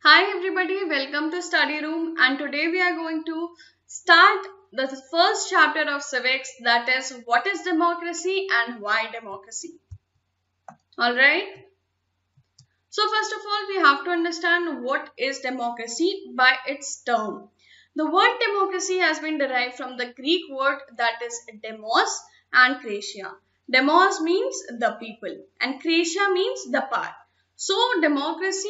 Hi everybody, welcome to Study Room, and today we are going to start the first chapter of Civics, that is what is democracy and why democracy. Alright, so first of all we have to understand what is democracy by its term. The word democracy has been derived from the Greek word that is demos and kratia. Demos means the people and kratia means the part. So democracy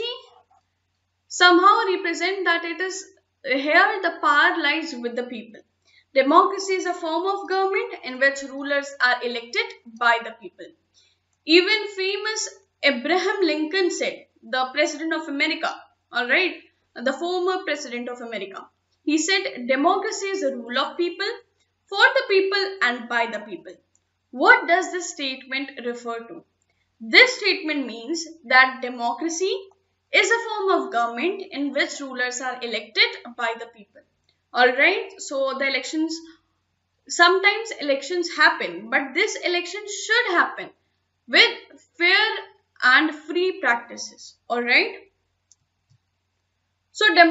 somehow represent that it is here the power lies with the people. Democracy is a form of government in which rulers are elected by the people. Even famous Abraham Lincoln said, the president of America, alright, the former president of America, he said democracy is a rule of people, for the people and by the people. What does this statement refer to? This statement means that democracy is a form of government in which rulers are elected by the people. Alright, so the elections, sometimes elections happen, but this election should happen with fair and free practices. Alright, so in a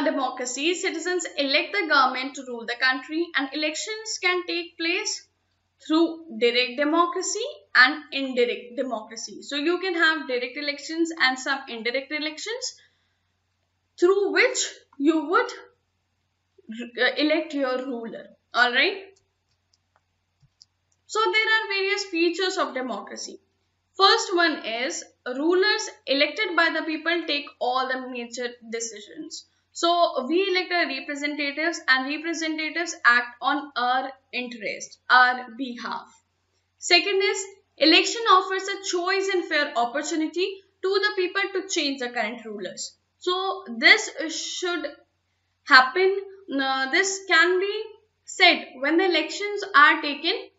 democracy, citizens elect the government to rule the country, and elections can take place through direct democracy and indirect democracy. So you can have direct elections and some indirect elections through which you would elect your ruler. Alright. So there are various features of democracy. First one is rulers elected by the people take all the major decisions. So we elect our representatives and representatives act on our interest, our behalf. Second is election offers a choice and fair opportunity to the people to change the current rulers. So this should happen. This can be said when the elections are taken.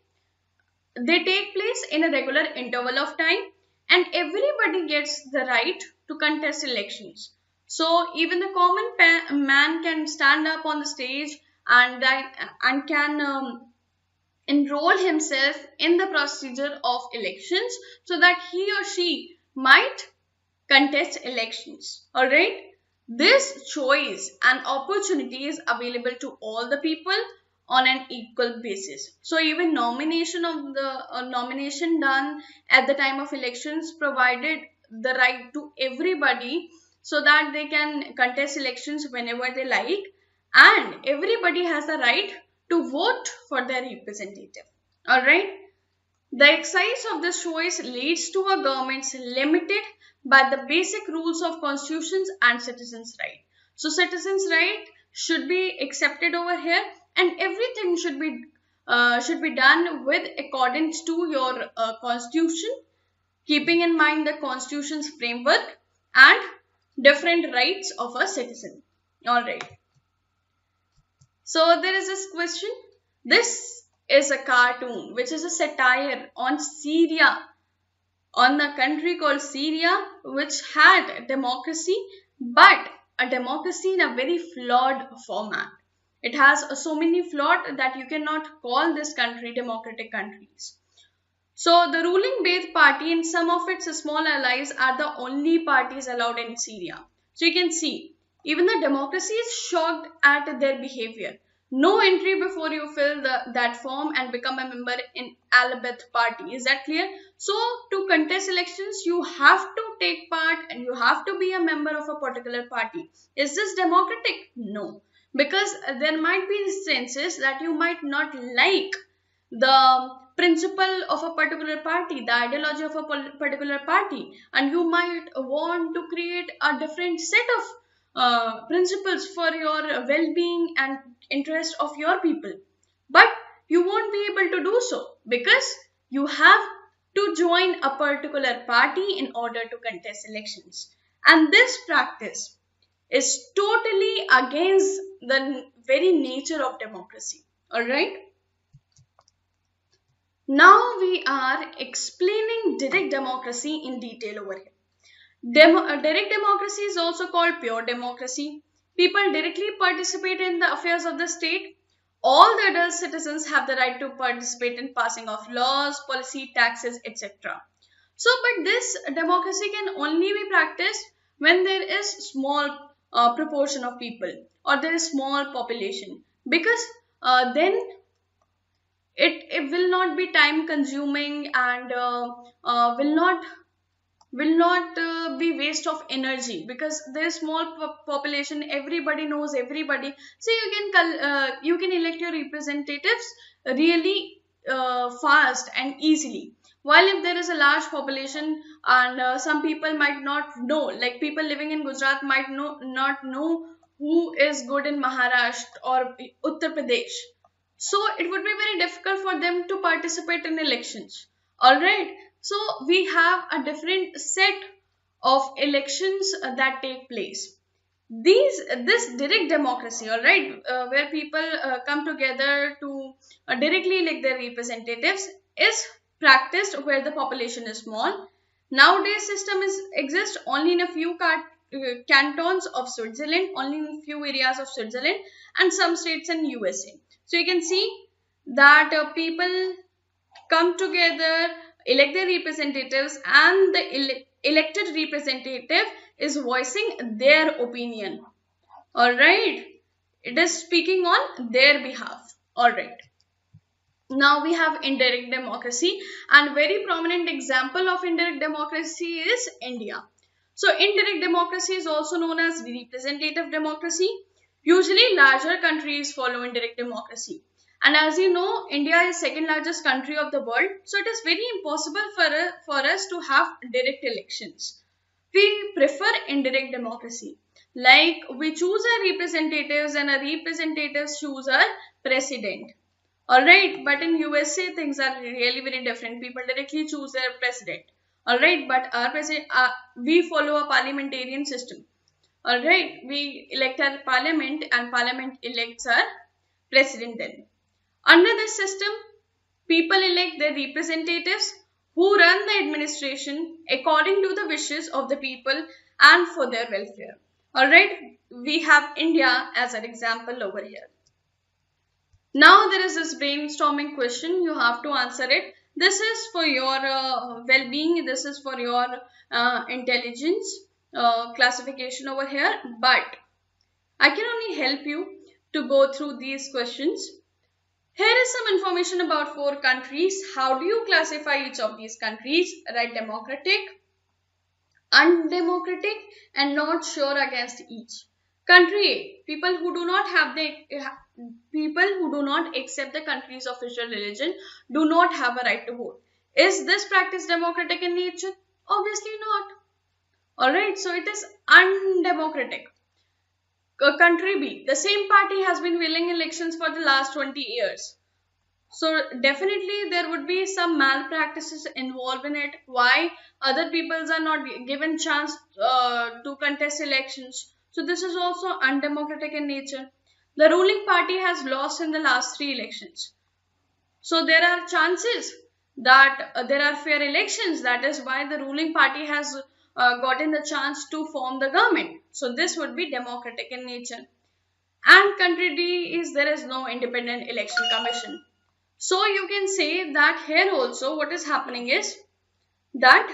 They take place in a regular interval of time and everybody gets the right to contest elections. So even the common man can stand up on the stage and can enroll himself in the procedure of elections so that he or she might contest elections. Alright. This choice and opportunity is available to all the people on an equal basis. So even nomination done at the time of elections provided the right to everybody so that they can contest elections whenever they like, and everybody has the right to vote for their representative. Alright. The exercise of this choice leads to a government's limited by the basic rules of constitutions and citizens' right. So citizens' right should be accepted over here, and everything should be done with accordance to your constitution, keeping in mind the constitution's framework and different rights of a citizen. All right. So there is this question. This is a cartoon which is a satire on Syria, on a country called Syria, which had democracy, but a democracy in a very flawed format. It has so many flaws that you cannot call this country democratic countries. So the ruling Ba'ath party and some of its small allies are the only parties allowed in Syria. So you can see, even the democracy is shocked at their behavior. No entry before you fill that form and become a member in Al-Ba'ath party. Is that clear? So to contest elections, you have to take part and you have to be a member of a particular party. Is this democratic? No. Because there might be instances that you might not like the principle of a particular party, the ideology of a particular party, and you might want to create a different set of principles for your well-being and interest of your people, but you won't be able to do so because you have to join a particular party in order to contest elections, and this practice is totally against the very nature of democracy. All right. Now we are explaining direct democracy in detail over here. Direct democracy is also called pure democracy. People directly participate in the affairs of the state. All the adult citizens have the right to participate in passing of laws, policy, taxes, etc. So, but this democracy can only be practiced when there is small proportion of people or there is small population, because then it will not be time consuming and will not be waste of energy, because there's small population, everybody knows everybody, so you can elect your representatives really fast and easily. While if there is a large population and some people might not know, like people living in Gujarat might not know who is good in Maharashtra or Uttar Pradesh, so it would be very difficult for them to participate in elections. All right, so we have a different set of elections that take place. This direct democracy, all right, where people come together to directly elect their representatives, is practiced where the population is small. Nowadays, system is exists only in a few cantons of Switzerland, only in a few areas of Switzerland, and some states in USA. So you can see that people come together, elect their representatives, and the elected representative is voicing their opinion. All right, it is speaking on their behalf. All right. Now we have indirect democracy, and very prominent example of indirect democracy is India. So indirect democracy is also known as representative democracy. Usually larger countries follow indirect democracy. And as you know, India is second largest country of the world, so it is very impossible for us to have direct elections. We prefer indirect democracy. Like we choose our representatives and our representatives choose our president. Alright, but in USA things are really very different. People directly choose their president. Alright, but our president, we follow a parliamentarian system. Alright, we elect our parliament and parliament elects our president then. Under this system, people elect their representatives who run the administration according to the wishes of the people and for their welfare. Alright, we have India as an example over here. Now there is this brainstorming question, you have to answer it. This is for your well-being, this is for your intelligence classification over here, but I can only help you to go through these questions. Here is some information about 4 countries. How do you classify each of these countries? Write democratic, undemocratic, and not sure against each. Country A, people who do not accept the country's official religion do not have a right to vote. Is this practice democratic in nature? Obviously not. Alright, so it is undemocratic. Country B, the same party has been winning elections for the last 20 years. So definitely there would be some malpractices involved in it. Why? Other peoples are not given chance to contest elections. So this is also undemocratic in nature. The ruling party has lost in the last 3 elections. So there are chances that there are fair elections. That is why the ruling party has gotten the chance to form the government. So this would be democratic in nature. And country D is there is no independent election commission. So you can say that here also what is happening is that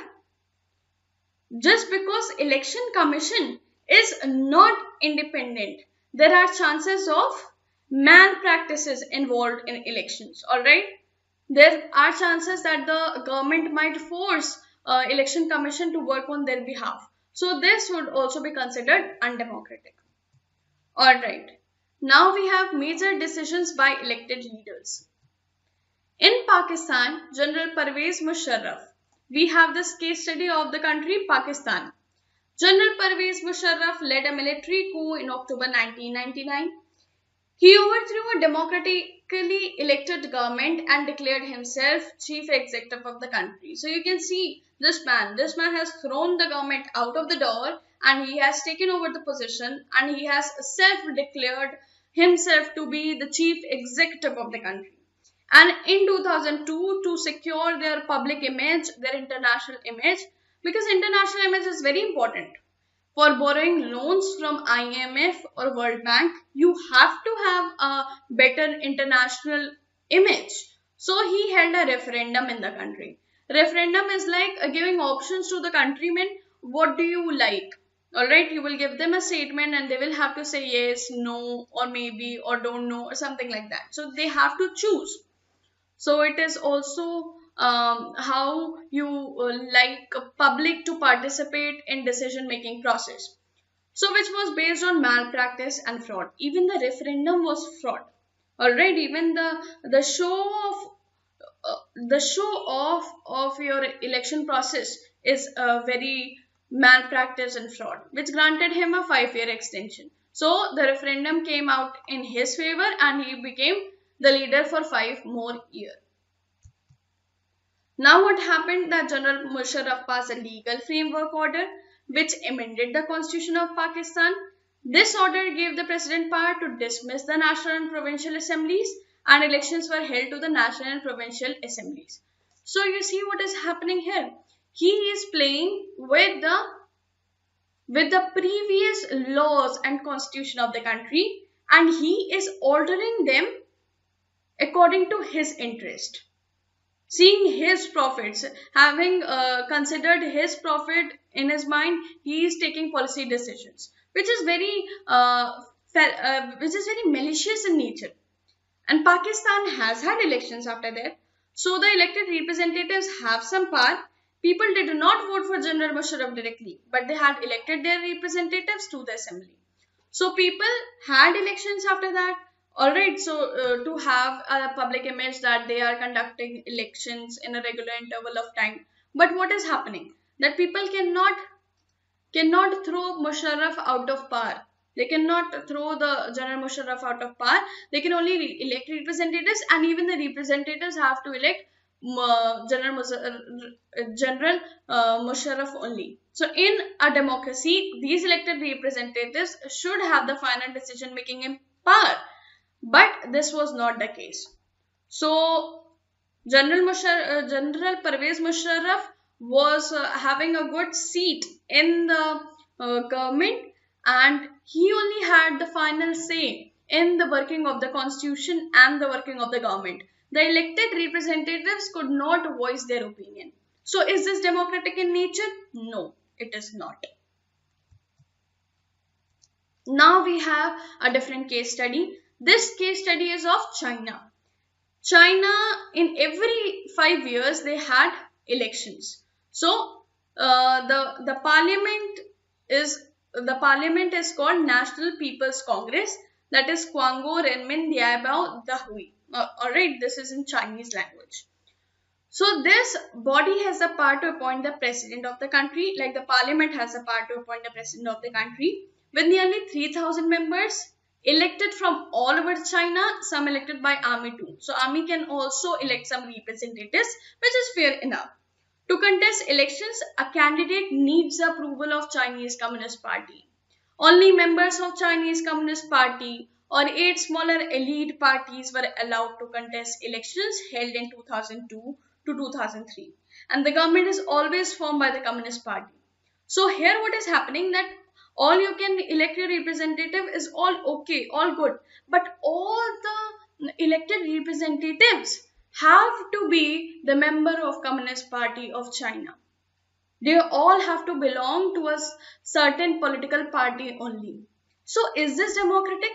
just because election commission is not independent, there are chances of malpractices involved in elections. Alright, there are chances that the government might force election commission to work on their behalf. So this would also be considered undemocratic. Alright, now we have major decisions by elected leaders. In Pakistan, General Pervez Musharraf, we have this case study of the country Pakistan. General Pervez Musharraf led a military coup in October 1999. He overthrew a democratically elected government and declared himself chief executive of the country. So you can see this man has thrown the government out of the door and he has taken over the position and he has self-declared himself to be the chief executive of the country. And in 2002, to secure their public image, their international image, because international image is very important. For borrowing loans from IMF or World Bank, you have to have a better international image. So he held a referendum in the country. Referendum is like giving options to the countrymen. What do you like? All right, you will give them a statement and they will have to say yes, no, or maybe, or don't know, or something like that. So they have to choose. So it is also how you like public to participate in decision making process. So which was based on malpractice and fraud. Even the referendum was fraud. All right, even the show of the show off of your election process is very malpractice and fraud, which granted him a 5-year extension. So the referendum came out in his favor and he became the leader for 5 more years. Now what happened that General Musharraf passed a legal framework order which amended the constitution of Pakistan. This order gave the president power to dismiss the national and provincial assemblies, and elections were held to the national and provincial assemblies. So you see what is happening here. He is playing with the previous laws and constitution of the country, and he is altering them according to his interest, seeing his profits, having considered his profit in his mind, he is taking policy decisions, which is very malicious in nature. And Pakistan has had elections after that, so the elected representatives have some power. People did not vote for General Musharraf directly, but they had elected their representatives to the assembly. So people had elections after that. All right. So to have a public image that they are conducting elections in a regular interval of time. But what is happening? That people cannot throw Musharraf out of power. They cannot throw the General Musharraf out of power. They can only elect representatives, and even the representatives have to elect General Musharraf only. So, in a democracy, these elected representatives should have the final decision making in power. But this was not the case. So, General Pervez Musharraf was having a good seat in the government, and he only had the final say in the working of the constitution and the working of the government. The elected representatives could not voice their opinion. So is this democratic in nature? No, it is not. Now we have a different case study. This case study is of China. China, in every 5 years, they had elections. So the parliament is called National People's Congress. That is Quango Renmin Diabao Dahui. All right, this is in Chinese language. So this body has the power to appoint the president of the country, like the parliament has the power to appoint the president of the country, with nearly 3,000 members elected from all over China, some elected by army too. So army can also elect some representatives, which is fair enough. To contest elections, a candidate needs the approval of Chinese Communist Party. Only members of Chinese Communist Party or 8 smaller elite parties were allowed to contest elections held in 2002 to 2003. And the government is always formed by the Communist Party. So here what is happening, that all you can elect your representative is all okay, all good. But all the elected representatives have to be the member of Communist Party of China. They all have to belong to a certain political party only. So is this democratic?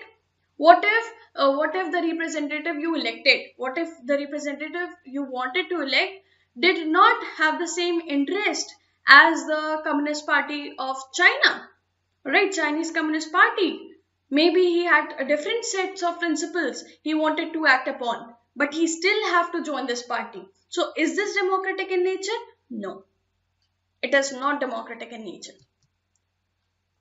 What if the representative you elected, what if the representative you wanted to elect did not have the same interest as the Communist Party of China, right? Chinese Communist Party. Maybe he had a different sets of principles he wanted to act upon, but he still have to join this party. So is this democratic in nature? No, it is not democratic in nature.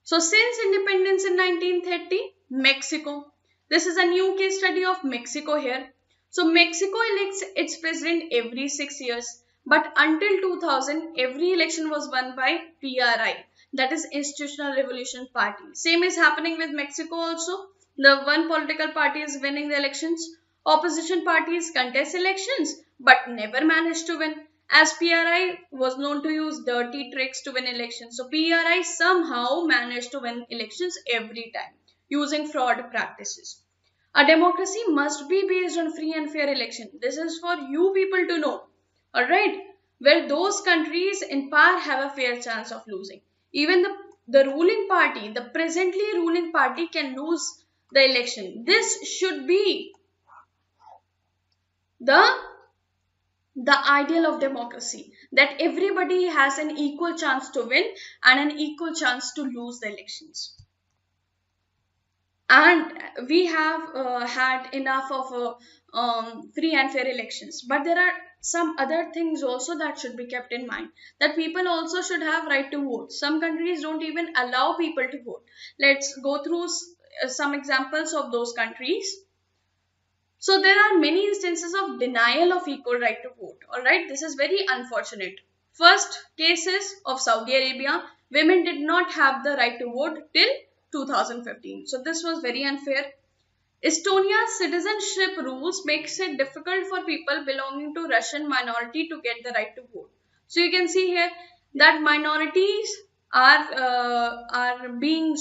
So since independence in 1930, Mexico. This is a new case study of Mexico here. So Mexico elects its president every 6 years. But until 2000, every election was won by PRI. That is Institutional Revolution Party. Same is happening with Mexico also. The one political party is winning the elections. Opposition parties contest elections but never manage to win, as PRI was known to use dirty tricks to win elections. So PRI somehow managed to win elections every time using fraud practices. A democracy must be based on free and fair election. This is for you people to know. Alright, where those countries in power have a fair chance of losing. Even the the ruling party, the presently ruling party, can lose the election. This should be the ideal of democracy, that everybody has an equal chance to win and an equal chance to lose the elections. And we have had enough of free and fair elections, but there are some other things also that should be kept in mind, that people also should have right to vote. Some countries don't even allow people to vote. Let's go through some examples of those countries. So there are many instances of denial of equal right to vote. All right, this is very unfortunate. First cases of Saudi Arabia, women did not have the right to vote till 2015. So this was very unfair. Estonia's citizenship rules makes it difficult for people belonging to Russian minority to get the right to vote. So you can see here that minorities are being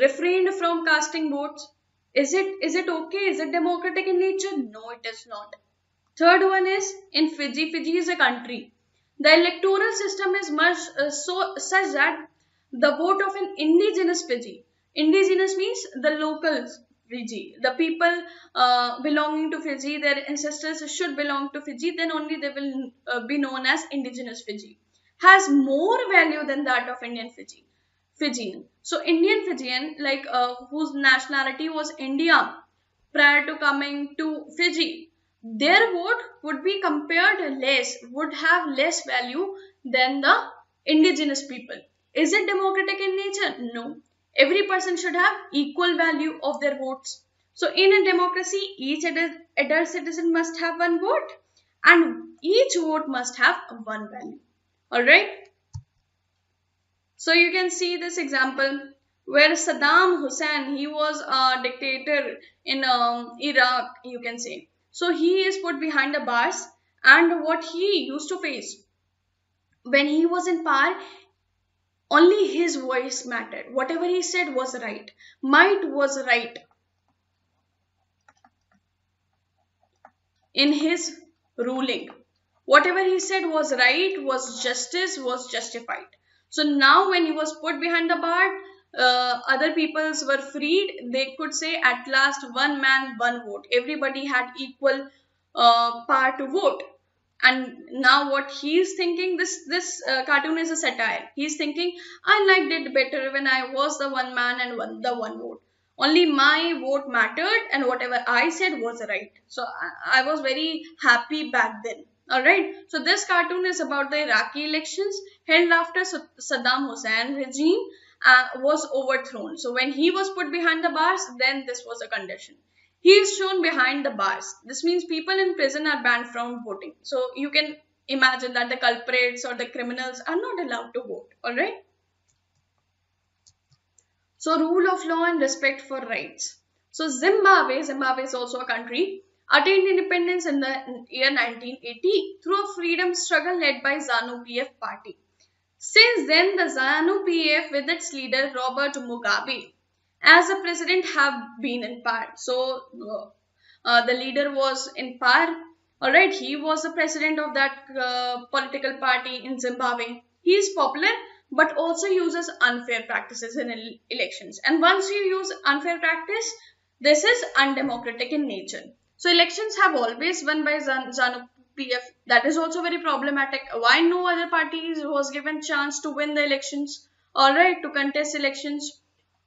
refrained from casting votes. Is it okay? Is it democratic in nature? No, it is not. Third one is in Fiji. Fiji is a country. The electoral system is much such that the vote of an indigenous Fiji. Indigenous means the locals Fiji. The people belonging to Fiji, their ancestors should belong to Fiji. Then only they will be known as indigenous Fiji. Has more value than that of Indian Fijian. So Indian Fijian, like whose nationality was India prior to coming to Fiji, their vote would be compared less, would have less value than the indigenous people. Is it democratic in nature? No. Every person should have equal value of their votes. So in a democracy, each adult citizen must have one vote and each vote must have one value. Alright. So you can see this example where Saddam Hussein, he was a dictator in Iraq, you can say. So he is put behind the bars, and what he used to face when he was in power, only his voice mattered. Whatever he said was right. Might was right in his ruling. Whatever he said was right, was justice, was justified. So now when he was put behind the bar, other peoples were freed. They could say at last one man, one vote. Everybody had equal power to vote. And now what he's thinking, this cartoon is a satire. He's thinking, I liked it better when I was the one man and the one vote. Only my vote mattered and whatever I said was right. So I was very happy back then. Alright, so this cartoon is about the Iraqi elections held after Saddam Hussein regime was overthrown. So when he was put behind the bars, then this was a condition. He is shown behind the bars. This means people in prison are banned from voting. So you can imagine that the culprits or the criminals are not allowed to vote. Alright. So rule of law and respect for rights. So Zimbabwe is also a country, attained independence in the year 1980 through a freedom struggle led by ZANU-PF party. Since then, the ZANU-PF with its leader Robert Mugabe as a president have been in power. So the leader was in power. Alright, he was the president of that political party in Zimbabwe. He is popular but also uses unfair practices in elections. And once you use unfair practice, this is undemocratic in nature. So elections have always won by ZANU-PF. That is also very problematic. Why no other parties was given chance to win the elections? Alright, to contest elections.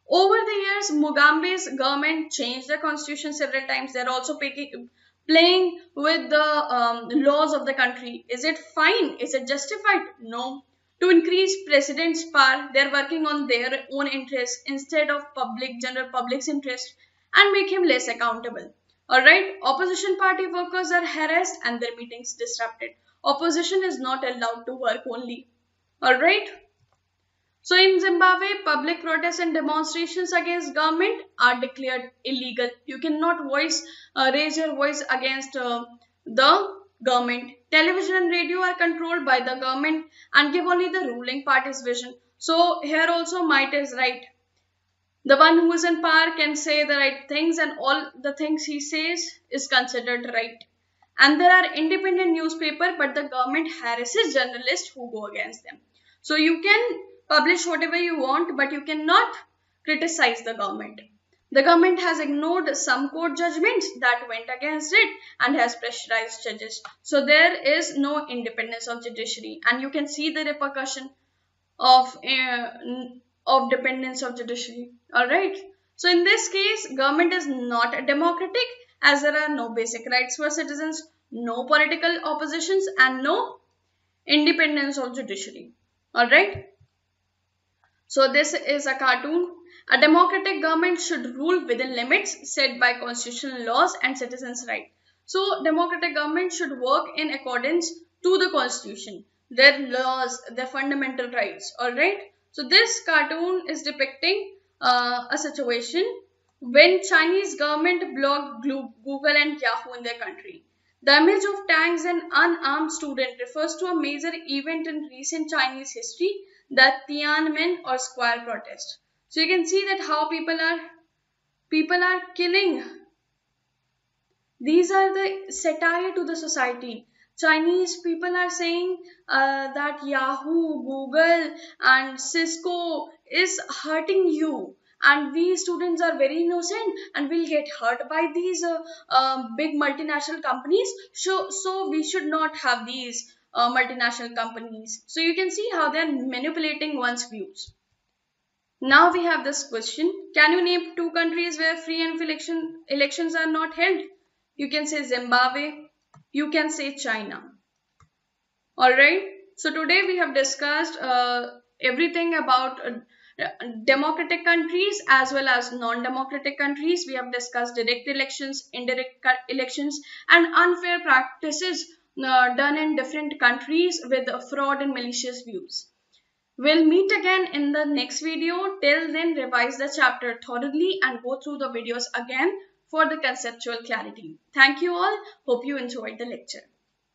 Over the years, Mugabe's government changed the constitution several times. They're also playing with the laws of the country. Is it fine? Is it justified? No. To increase president's power, they're working on their own interests instead of general public's interest, and make him less accountable. Alright, opposition party workers are harassed and their meetings disrupted. Opposition is not allowed to work only. Alright. So in Zimbabwe, public protests and demonstrations against government are declared illegal. You cannot raise your voice against the government. Television and radio are controlled by the government and give only the ruling party's vision. So here also might is right. The one who is in power can say the right things and all the things he says is considered right. And there are independent newspapers, but the government harasses journalists who go against them. So you can publish whatever you want, but you cannot criticize the government. The government has ignored some court judgments that went against it and has pressurized judges. So there is no independence of judiciary, and you can see the repercussion of dependence of judiciary. All right. So in this case, government is not democratic, as there are no basic rights for citizens, no political oppositions, and no independence of judiciary. All right. So this is a cartoon. A democratic government should rule within limits set by constitutional laws and citizens' rights. So democratic government should work in accordance to the constitution, their laws, their fundamental rights. All right. So this cartoon is depicting a situation when Chinese government blocked Google and Yahoo in their country. The image of tanks and unarmed student refers to a major event in recent Chinese history, the Tiananmen or Square protest. So you can see that how people are killing. These are the satire to the society. Chinese people are saying that Yahoo, Google, and Cisco is hurting you, and we students are very innocent and will get hurt by these big multinational companies. So we should not have these multinational companies. So you can see how they are manipulating one's views. Now we have this question. Can you name two countries where free and fair elections are not held? You can say Zimbabwe. You can say China. Alright. So today we have discussed everything about democratic countries as well as non-democratic countries. We have discussed direct elections, indirect elections, and unfair practices done in different countries with fraud and malicious views. We'll meet again in the next video. Till then, revise the chapter thoroughly and go through the videos again for the conceptual clarity. Thank you all. Hope you enjoyed the lecture.